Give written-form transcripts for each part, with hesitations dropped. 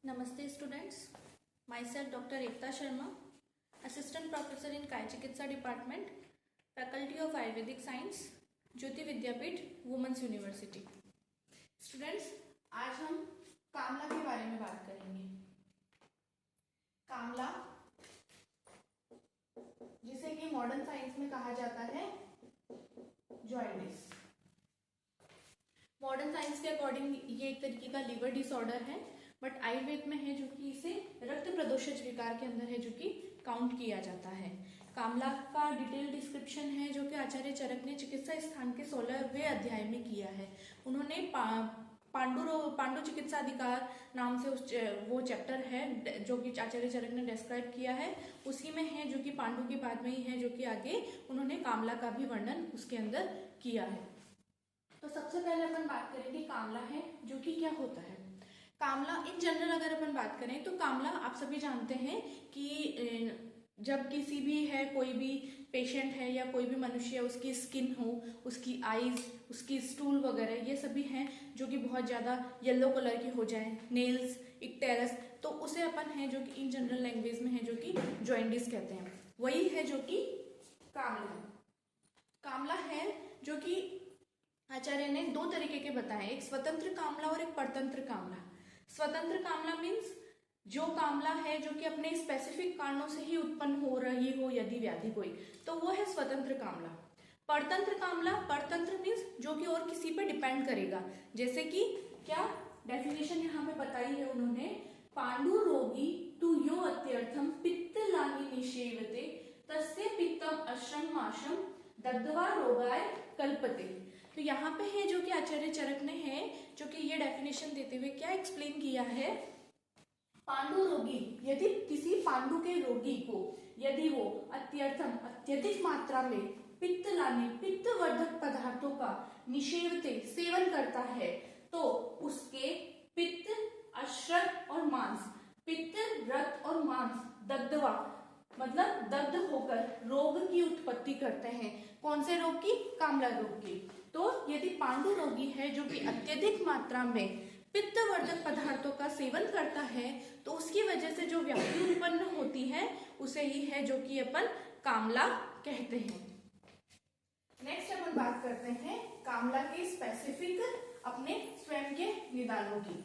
Namaste students, myself Dr. Ekta Sharma, Assistant Professor in काय चिकित्सा Department, Faculty of Ayurvedic Science, Jyoti Vidyapeeth, Women's University. Students, आज हम कामला के बारे में बात करेंगे. कामला, जिसे कि मॉडर्न साइंस में कहा जाता है जॉइंडिस. मॉडर्न साइंस के अकॉर्डिंग ये एक तरीके का लीवर डिसऑर्डर है, बट आयुर्वेद में है जो कि इसे रक्त प्रदोषज विकार के अंदर है जो कि काउंट किया जाता है. कामला का डिटेल डिस्क्रिप्शन है जो कि आचार्य चरक ने चिकित्सा स्थान के 16वें अध्याय में किया है. उन्होंने पांडु चिकित्सा अधिकार नाम से वो चैप्टर है जो कि आचार्य चरक ने डिस्क्राइब किया है, उसी में है जो कि पांडु के बाद में ही है जो कि आगे उन्होंने कामला का भी वर्णन उसके अंदर किया है. तो सबसे पहले अपन बात करेंगे कामला है जो कि क्या होता है. कामला इन जनरल अगर अपन बात करें तो कामला आप सभी जानते हैं कि जब किसी भी है कोई भी पेशेंट है या कोई भी मनुष्य है, उसकी स्किन हो, उसकी आईज, उसकी स्टूल वगैरह ये सभी हैं जो कि बहुत ज़्यादा येलो कलर की हो जाए, नेल्स, इक्टेरस, तो उसे अपन है जो कि इन जनरल लैंग्वेज में है जो कि जॉइंडिस कहते हैं. वही है जो कि कामला है. कामला है जो कि आचार्य ने दो तरीके के बताए, एक स्वतंत्र कामला और एक परतंत्र कामला. स्वतंत्र कामला मीन्स जो कामला है जो कि अपने स्पेसिफिक कारणों से ही उत्पन्न हो रही हो यदि व्याधि कोई, तो वो है स्वतंत्र कामला. परतंत्र कामला, परतंत्र मीन्स जो कि और किसी पे डिपेंड करेगा. जैसे कि क्या डेफिनेशन यहाँ पे बताई है उन्होंने, पांडु रोगी तु यो अत्यर्थम पित्त लानि निषेवते तस्य पित्तम अश्रम माशम दद्वा रोगाय कल्पते. तो यहाँ पे है जो कि आचार्य चरक ने है जो कि ये डेफिनेशन देते हुए क्या एक्सप्लेन किया है, पांडु रोगी, यदि किसी पांडु के रोगी को यदि वो अत्यर्थम अत्यधिक मात्रा में पित्त लाने पित्त वर्धक पदार्थों का निषेवते सेवन करता है तो उसके पित्त, अश्रत और मांस, पित्त, रक्त और मांस दग्धवा मतलब दग्ध होकर रोग की उत्पत्ति करते हैं. कौन से रोग की? कामला रोग की. तो यदि पांडु रोगी है जो कि अत्यधिक मात्रा में पित्तवर्धक पदार्थों का सेवन करता है तो उसकी वजह से जो व्याधि उत्पन्न होती है उसे ही है जो कि अपन कामला कहते हैं. नेक्स्ट अपन बात करते हैं कामला के स्पेसिफिक अपने स्वयं के निदानों की.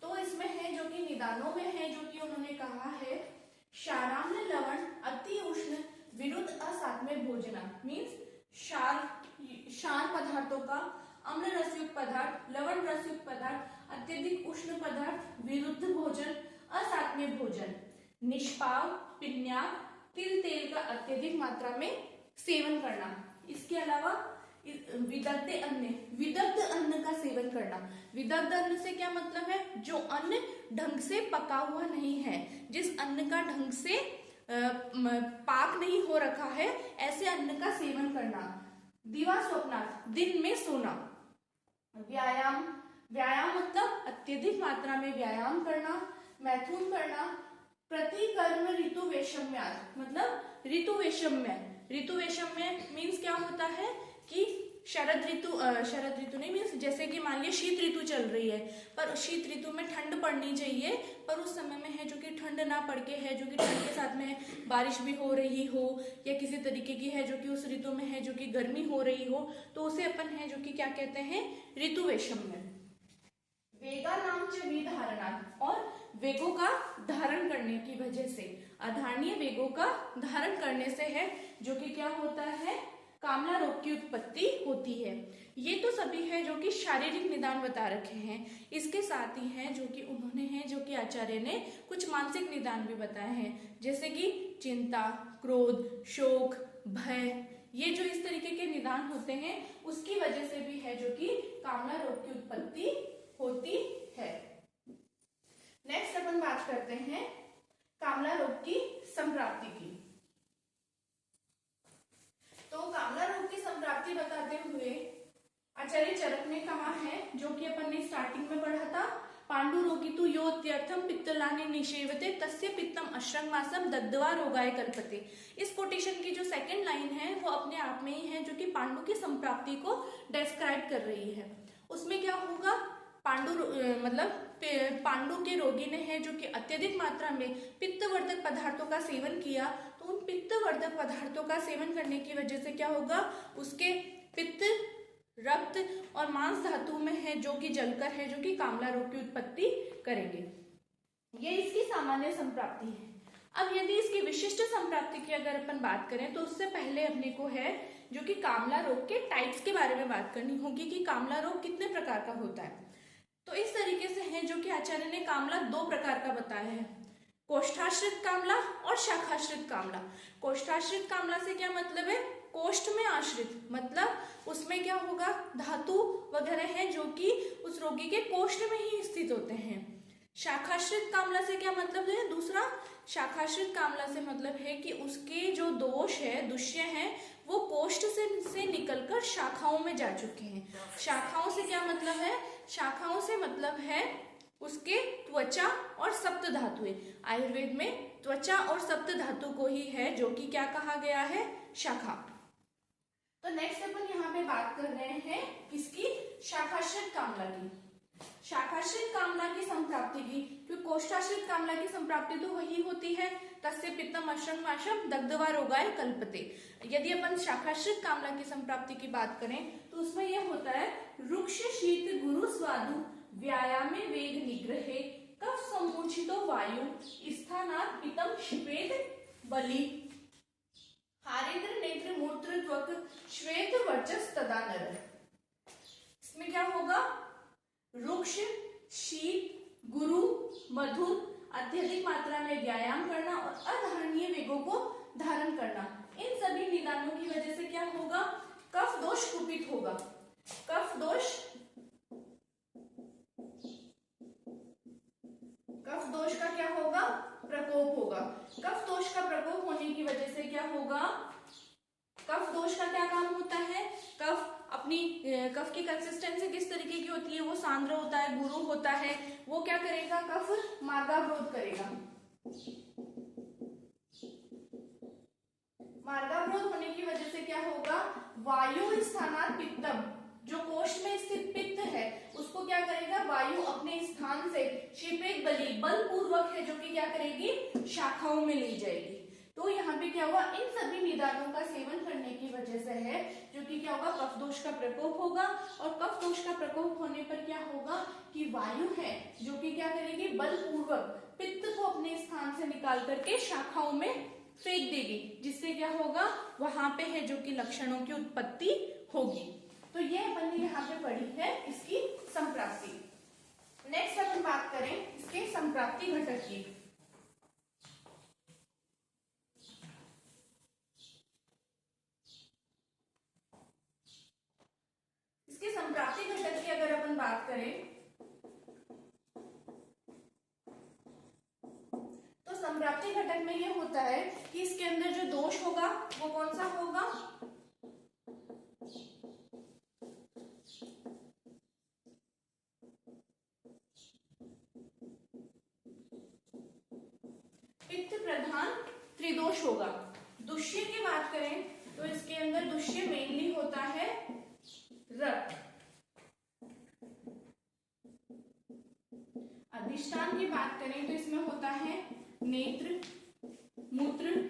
तो इसमें है जो कि निदानों में है जो कि उन्होंने कहा है, क्षाराम्ल लवण अति उष्ण विरुद्ध असात्म्य भोजना मीन्स क्षार पदार्थों का, अम्ल रसयुक्त पदार्थ, लवण रसयुक्त पदार्थ, अत्यधिक उष्ण पदार्थ, विरुद्ध भोजन, असात्म्य भोजन, निष्पाव, पिन्याग, तिल तेल का अत्यधिक मात्रा में सेवन करना. इसके अलावा विदग्ध अन्न का सेवन करना. विदग्ध अन्न से क्या मतलब है, जो अन्न ढंग से पका हुआ नहीं है, जिस अन्न का ढंग से पाक नहीं हो रखा है, ऐसे अन्न का सेवन करना. दिवा स्वप्नार्थ, दिन में सोना. व्यायाम, व्यायाम मतलब अत्यधिक मात्रा में व्यायाम करना, मैथुन करना. प्रतिकर्म ऋतु वैषम्यार्थ मतलब ऋतु वैषम्य. ऋतु वैषम्य मीन्स क्या होता है कि शरद ऋतु नहीं मीन्स जैसे कि मान लिया शीत ऋतु चल रही है, पर शीत ऋतु में ठंड पड़नी चाहिए, पर उस समय में है जो कि ठंड ना पड़ के है जो कि ठंड के साथ में बारिश भी हो रही हो या किसी तरीके की है जो कि उस ऋतु में है जो कि गर्मी हो रही हो, तो उसे अपन है जो कि क्या कहते हैं, ऋतु वैषम्य. वेगा नाम च विधारणा, और वेगों का धारण करने की वजह से, अधारणीय वेगों का धारण करने से है जो कि क्या होता है, कामला रोग की उत्पत्ति होती है. ये तो सभी है जो कि शारीरिक निदान बता रखे हैं. इसके साथ ही है जो कि उन्होंने है जो कि आचार्य ने कुछ मानसिक निदान भी बताए हैं, जैसे कि चिंता, क्रोध, शोक, भय, ये जो इस तरीके के निदान होते हैं उसकी वजह से भी है जो कि कामला रोग की उत्पत्ति होती है. नेक्स्ट अपन बात करते हैं कामला रोग की संप्राप्ति की. तो कामला रोग की संप्राप्ति बताते हुए आचार्य चरक ने कहा है जो कि अपन ने स्टार्टिंग में पढ़ा था, पांडु रोगी तु यो अत्यर्थम पित्तलानि निषेवते तस्य पित्तम अश्रम मासम दग्धवा रोगाय कल्पते. इस कोटेशन की जो सेकंड लाइन है वो अपने आप में ही है जो कि पांडु की संप्राप्ति को डिस्क्राइब कर रही है. उसमें क्या होगा, पांडु मतलब पांडु के रोगी ने है जो कि अत्यधिक मात्रा में पित्तवर्धक पदार्थों का सेवन किया, तो उन पित्तवर्धक पदार्थों का सेवन करने की वजह से क्या होगा, उसके पित्त, रक्त और मांस धातु में है जो कि जलकर है जो कि कामला रोग की उत्पत्ति करेंगे। ये इसकी सामान्य संप्राप्ति है। अब यदि इसकी विशिष्ट संप्राप्ति की अगर अपन बात करें तो उससे पहले अपने को है जो कि कामला रोग के टाइप्स के बारे में बात करनी होगी कि कामला रोग कितने प्रकार का होता है। तो इस तरीके से है जो कि आचार्य ने कामला 2 प्रकार का बताया है, कोष्ठाश्रित कामला और शाखाश्रित कामला। कोष्ठाश्रित कामला से क्या मतलब है, कोष्ठ में आश्रित, मतलब उसमें क्या होगा, धातु वगैरह है जो कि उस रोगी के कोष्ठ में ही स्थित होते हैं। शाखाश्रित कामला से क्या मतलब है, दूसरा शाखाश्रित कामला से मतलब है कि उसके जो दोष है, दुष्य हैं, वो कोष्ठ से निकलकर शाखाओं में जा चुके हैं। शाखाओं से क्या मतलब है, शाखाओं से मतलब है उसके त्वचा और सप्त धातुएं। आयुर्वेद में त्वचा और सप्त धातु को ही है जो कि क्या कहा गया है, शाखा। तो नेक्स्ट अपन यहाँ पे बात कर रहे हैं किसकी, शाखाश्रित कामला की। शाखाश्रित कामला की संप्राप्ति की, क्योंकि कोष्ठाश्रित कामला की संप्राप्ति तो वही होती है, तस्य पित्तम अश्रम वाशम दग्धवा रोगाय कल्पते। यदि अपन शाखाश्रित कामला की संप्राप्ति की बात करें तो उसमें यह होता है, रुक्ष शीत गुरु स्वादु व्यायामे वेग निग्रहे कफ समूर्छितो वायु स्थानात् पितम श्वेत बलि हारेंद्र नेत्र मूत्र त्वक श्वेत वर्चस तदा नर। इसमें क्या होगा, रुक्ष, शीत, गुरु, मधुर, अत्यधिक मात्रा में व्यायाम करना और अधारणीय वेगों को धारण करना, इन सभी निदानों की वजह से क्या होगा, कफ दोष कुपित होगा। कफ दोष का क्या होगा, प्रकोप होगा। कफ दोष का प्रकोप होने की वजह से क्या होगा, कफ दोष का क्या काम होता है, कफ की कंसिस्टेंसी किस तरीके की होती है, वो सांद्र होता है, गुरु होता है, वो क्या करेगा, कफ मार्गावरोध करेगा। मार्गावरोध होने की वजह से क्या होगा, वायु स्थानात् पित्तम, जो कोष्ठ में स्थित पित्त है उसको क्या करेगा, वायु अपने स्थान से शिपेत बलि, बलपूर्वक है जो कि क्या करेगी, शाखाओं में ले जाएगी। तो यहाँ पे क्या हुआ, इन सभी निदानों का सेवन करने की वजह से है जो कि क्या होगा, कफ दोष का प्रकोप होगा। और कफ दोष का प्रकोप होने पर क्या होगा कि वायु है जो कि क्या करेगी, बलपूर्वक पित्त को अपने स्थान से निकाल करके शाखाओं में फेंक देगी, जिससे क्या होगा, वहां पे है जो कि लक्षणों की उत्पत्ति होगी। तो ये अपन ने यहाँ पे पढ़ी है इसकी संप्राप्ति। नेक्स्ट अपन बात करें इसके संप्राप्ति घटक की। इसके संप्राप्ति घटक की अगर अपन बात करें तो संप्राप्ति घटक में ये होता है कि इसके अंदर जो दोष होगा वो कौन सा होगा, पित्त प्रधान त्रिदोष होगा। दुष्य की बात करें तो इसके अंदर दुष्य मेनली होता है रक्त। अधिष्ठान की बात करें तो इसमें होता है नेत्र, मूत्र,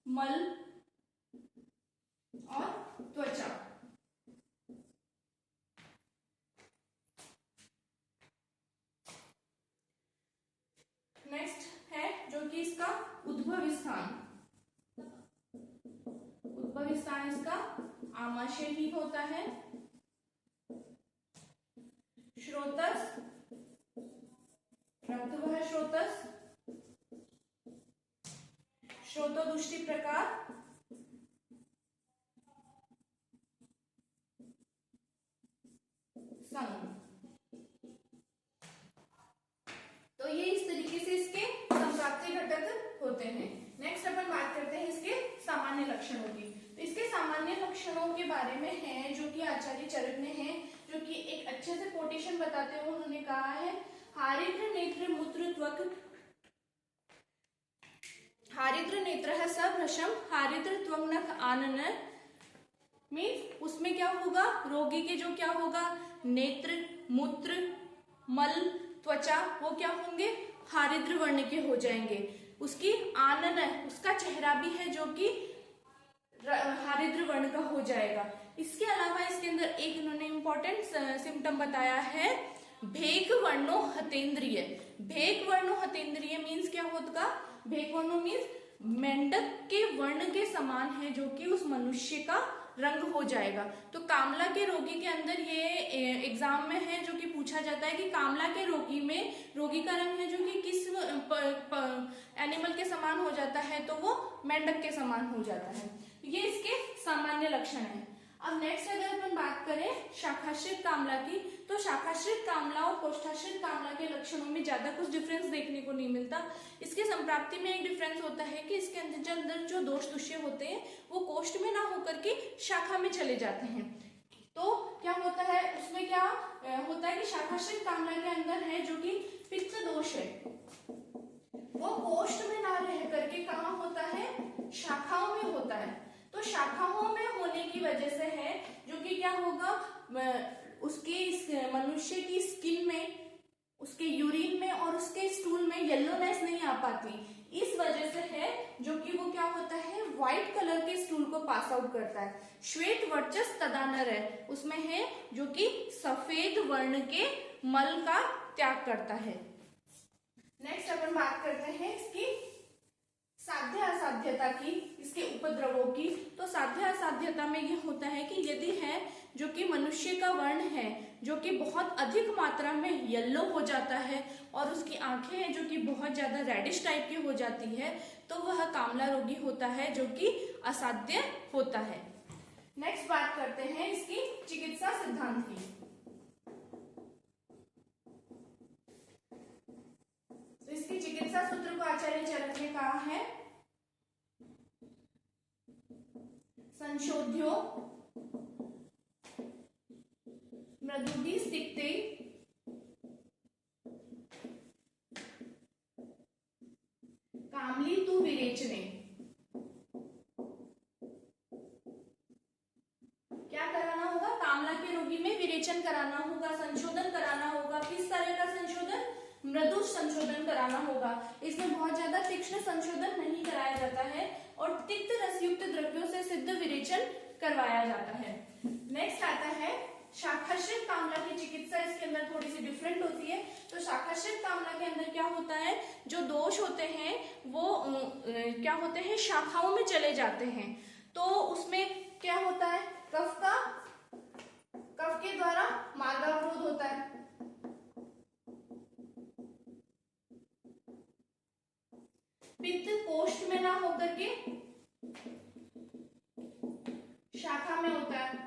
मल और त्वचा। नेक्स्ट है जो कि इसका उद्भव स्थान। उद्भव स्थान इसका आमाशय ही होता है। श्रोतस, रक्तवह श्रोतस, श्रोतोदुष्टि प्रकार, संग। तो ये इस तरीके से इसके संप्राप्ति घटक होते हैं। नेक्स्ट अपन बात करते हैं इसके सामान्य लक्षणों की। तो इसके सामान्य लक्षणों के बारे में है जो कि आचार्य चरक ने है जो कि एक अच्छे से कोटेशन बताते हुए उन्होंने कहा है, हारिद्र नेत्र मूत्र त्वक, हारिद्र नेत्र सभ्रशम हारिद्र त्वग्नक आनन। मीन्स उसमें क्या होगा, रोगी के जो क्या होगा, नेत्र, मूत्र, मल, त्वचा वो क्या होंगे, हरिद्र वर्ण के हो जाएंगे। उसकी आनन, उसका चेहरा भी है जो कि हरिद्र वर्ण का हो जाएगा। इसके अलावा इसके अंदर एक इन्होंने इंपॉर्टेंट सिम्टम बताया है, भेक वर्णो हतेंद्रिय। भेक वर्णो हतेंद्रिय मीन्स क्या होगा, भेक वर्णो मीन्स मेंढक के वर्ण के समान है जो कि उस मनुष्य का रंग हो जाएगा। तो कामला के रोगी के अंदर ये एग्जाम में है जो कि पूछा जाता है कि कामला के रोगी में रोगी का रंग है जो कि किस एनिमल के समान हो जाता है, तो वो मेंढक के समान हो जाता है। ये इसके सामान्य लक्षण है। अब नेक्स्ट अगर अपन बात करें शाखाश्रित कामला की, तो शाखाश्रित कामला और कोष्ठाश्रित कामला के लक्षणों में ज्यादा कुछ डिफरेंस देखने को नहीं मिलता। इसके संप्राप्ति में एक डिफरेंस होता है कि इसके अंदर जो दोष तुष्य होते हैं वो कोष्ठ में ना होकर के शाखा में चले जाते हैं। तो क्या होता है उसमें, क्या होता है कि शाखाश्रित कामला के अंदर है जो कि पित्त दोष है, वो कोष्ठ में ना रह करके कहाँ होता है, शाखाओं में होता है। तो शाखाओं में होने की वजह से है जो कि क्या होगा, उसके इस मनुष्य की स्किन में, उसके यूरिन में और उसके स्टूल में येलोनेस नहीं आ पाती। इस वजह से है जो कि वो क्या होता है, व्हाइट कलर के स्टूल को पास आउट करता है। श्वेत वर्चस्व तदानर है, उसमें है जो कि सफेद वर्ण के मल का त्याग करता है। नेक्स्ट अपन बात करते हैं इसकी साध्य असाध्यता की, इसके उपद्रवों की। तो साध्य असाध्यता में ये होता है कि यदि है जो कि मनुष्य का वर्ण है जो कि बहुत अधिक मात्रा में येलो हो जाता है और उसकी आंखें हैं जो कि बहुत ज्यादा रेडिश टाइप की हो जाती है, तो वह कामला रोगी होता है जो कि असाध्य होता है। नेक्स्ट बात करते हैं इसकी चिकित्सा सिद्धांत की। तो इसकी चिकित्सा सूत्र को आचार्य चरक ने कहा है, संशोध्यो मृदुदी स्तिक्ते कामली तु विरेचने। क्या कराना होगा, कामला के रोगी में विरेचन कराना होगा, संशोधन कराना होगा। किस तरह का संशोधन, मृदु संशोधन कराना होगा। इसमें बहुत ज्यादा तीक्ष्ण संशोधन नहीं कराया जाता है और तिक्त रसयुक्त द्रव्यों से सिद्ध विरेचन करवाया जाता है। नेक्स्ट आता है शाखाश्रित कामला की चिकित्सा। इसके अंदर थोड़ी सी डिफरेंट होती है। तो शाखाश्रित कामला के अंदर क्या होता है, जो दोष होते हैं वो क्या होते हैं, शाखाओं में चले जाते हैं। तो उसमें क्या होता है, कफ के द्वारा मार्गावरोध होता है। पित्त कोष्ठ में ना होकर के शाखा में होता है।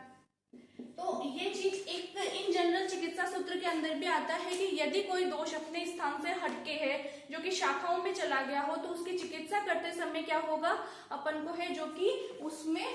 तो ये चीज एक इन जनरल चिकित्सा सूत्र के अंदर भी आता है कि यदि कोई दोष अपने स्थान से हटके है जो कि शाखाओं में चला गया हो, तो उसकी चिकित्सा करते समय क्या होगा, अपन को है जो कि उसमें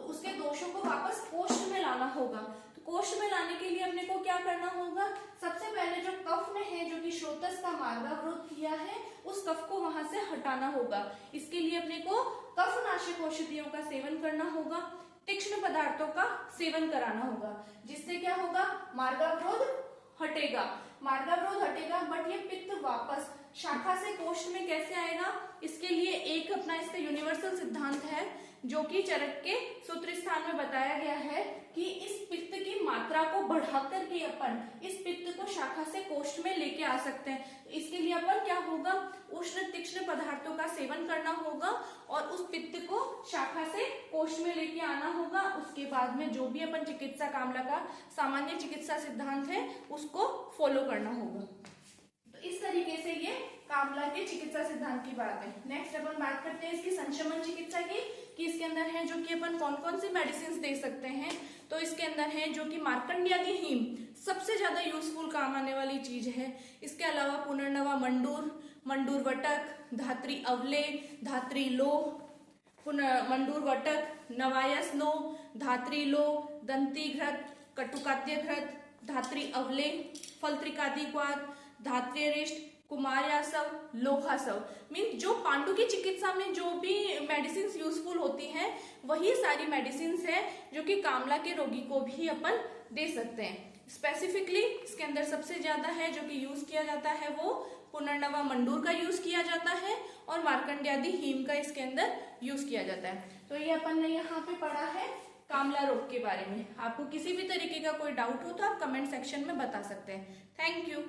उसके दोषों को वापस कोष्ठ में लाना होगा। तो कोष्ठ में लाने के लिए अपने को क्या करना होगा, सबसे पहले जो कफ में है जो कि श्रोत्रस का मार्गावरोध किया है, उस कफ को वहां से हटाना होगा। इसके लिए अपने को कफनाशक औषधियों का सेवन करना होगा, तीक्ष्ण पदार्थों का सेवन कराना होगा, जिससे क्या होगा, मार्गावरोध हटेगा। मार्गावरोध हटेगा, बट ये पित्त वापस शाखा से कोष्ठ में कैसे आएगा, इसके लिए एक अपना इसका यूनिवर्सल सिद्धांत है जो कि चरक के सूत्र स्थान में बताया गया है कि इस पित्त की मात्रा को बढ़ा करके अपन इस पित्त को शाखा से कोष्ठ में लेके आ सकते हैं। इसके लिए अपन क्या होगा, उष्ण तीक्ष्ण पदार्थों का सेवन करना होगा और उस पित्त को शाखा से कोष्ठ में लेके आना होगा। उसके बाद में जो भी अपन चिकित्सा कामला का सामान्य चिकित्सा सिद्धांत है उसको फॉलो करना होगा। तो इस तरीके से ये कामला के चिकित्सा सिद्धांत की बात है। नेक्स्ट अपन बात करते हैं इसकी संशमन चिकित्सा की, कि इसके अंदर है जो कि अपन कौन कौन सी मेडिसिन दे सकते हैं। तो इसके अंदर है जो कि मार्कंड्यादि हीम सबसे ज्यादा यूजफुल काम आने वाली चीज है। इसके अलावा पुनर्नवा मंडूर वटक, धात्री अवले, धात्री लो, मंडूर वटक, नवायस लो, धात्री लो, दंती घृत, कटुकाद्य घृत, धात्री अवले, फलत्रिकादि क्वाद, धात्र्यरिष्ट, कुमार्यासव, लोहासव। मीन जो पांडु की चिकित्सा में जो भी मेडिसिन यूजफुल होती हैं वही सारी मेडिसिन है जो कि कामला के रोगी को भी अपन दे सकते हैं। स्पेसिफिकली इसके अंदर सबसे ज्यादा है जो कि यूज किया जाता है वो पुनर्नवा मंडूर का यूज किया जाता है और मार्कंड्यादि हीम का इसके अंदर यूज किया जाता है। तो ये अपन ने यहाँ पे पढ़ा है कामला रोग के बारे में। आपको किसी भी तरीके का कोई डाउट हो तो आप कमेंट सेक्शन में बता सकते हैं। Thank you.